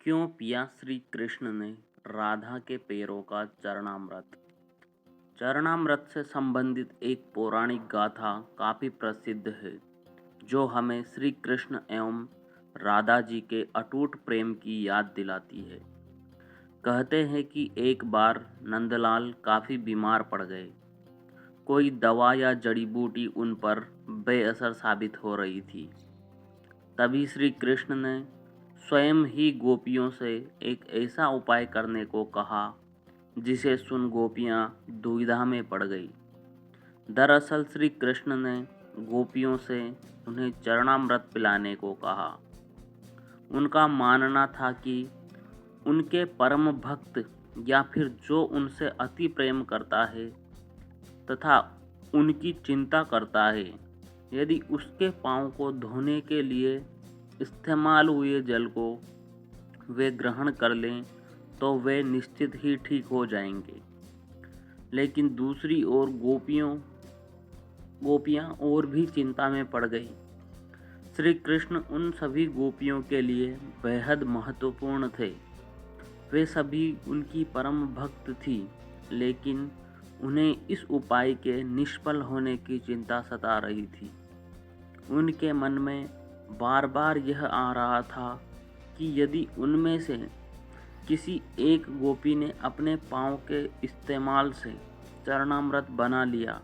क्यों पिया श्री कृष्ण ने राधा के पैरों का चरणामृत। चरणामृत से संबंधित एक पौराणिक गाथा काफी प्रसिद्ध है, जो हमें श्री कृष्ण एवं राधा जी के अटूट प्रेम की याद दिलाती है। कहते हैं कि एक बार नंदलाल काफी बीमार पड़ गए। कोई दवा या जड़ी बूटी उन पर बेअसर साबित हो रही थी। तभी श्री कृष्ण ने स्वयं ही गोपियों से एक ऐसा उपाय करने को कहा, जिसे सुन गोपियां दुविधा में पड़ गई। दरअसल श्री कृष्ण ने गोपियों से उन्हें चरणामृत पिलाने को कहा। उनका मानना था कि उनके परम भक्त या फिर जो उनसे अति प्रेम करता है तथा उनकी चिंता करता है, यदि उसके पाँव को धोने के लिए इस्तेमाल हुए जल को वे ग्रहण कर लें तो वे निश्चित ही ठीक हो जाएंगे। लेकिन दूसरी ओर गोपियां और भी चिंता में पड़ गई। श्री कृष्ण उन सभी गोपियों के लिए बेहद महत्वपूर्ण थे। वे सभी उनकी परम भक्त थी, लेकिन उन्हें इस उपाय के निष्फल होने की चिंता सता रही थी। उनके मन में बार बार यह आ रहा था कि यदि उनमें से किसी एक गोपी ने अपने पाँव के इस्तेमाल से चरणामृत बना लिया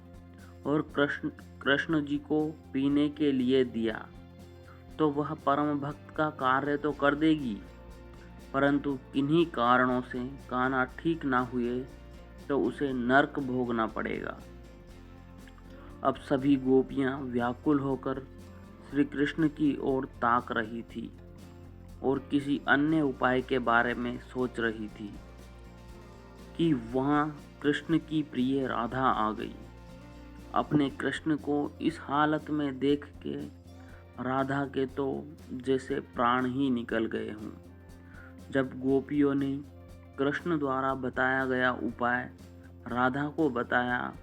और कृष्ण जी को पीने के लिए दिया, तो वह परम भक्त का कार्य तो कर देगी, परंतु किन्हीं कारणों से कान्हा ठीक ना हुए तो उसे नर्क भोगना पड़ेगा। अब सभी गोपियां व्याकुल होकर श्री कृष्ण की ओर ताक रही थी और किसी अन्य उपाय के बारे में सोच रही थी कि वहां कृष्ण की प्रिय राधा आ गई। अपने कृष्ण को इस हालत में देख के राधा के तो जैसे प्राण ही निकल गए हों। जब गोपियों ने कृष्ण द्वारा बताया गया उपाय राधा को बताया,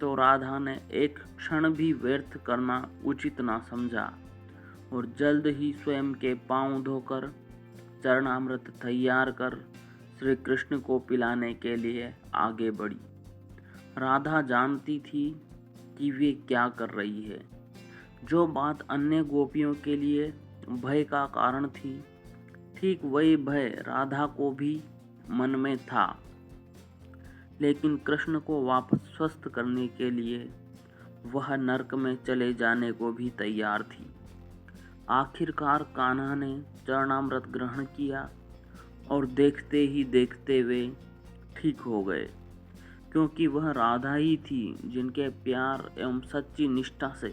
तो राधा ने एक क्षण भी व्यर्थ करना उचित ना समझा और जल्द ही स्वयं के पांव धोकर चरणामृत तैयार कर श्री कृष्ण को पिलाने के लिए आगे बढ़ी। राधा जानती थी कि वे क्या कर रही है। जो बात अन्य गोपियों के लिए भय का कारण थी, ठीक वही भय राधा को भी मन में था। लेकिन कृष्ण को वापस स्वस्थ करने के लिए वह नरक में चले जाने को भी तैयार थी। आखिरकार कान्हा ने चरणामृत ग्रहण किया और देखते ही देखते वे ठीक हो गए, क्योंकि वह राधा ही थी जिनके प्यार एवं सच्ची निष्ठा से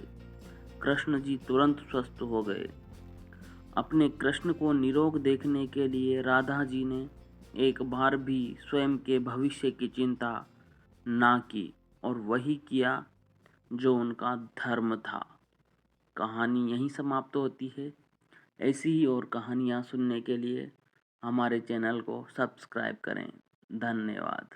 कृष्ण जी तुरंत स्वस्थ हो गए। अपने कृष्ण को निरोग देखने के लिए राधा जी ने एक बार भी स्वयं के भविष्य की चिंता ना की और वही किया जो उनका धर्म था। कहानी यहीं समाप्त होती है। ऐसी ही और कहानियाँ सुनने के लिए हमारे चैनल को सब्सक्राइब करें। धन्यवाद।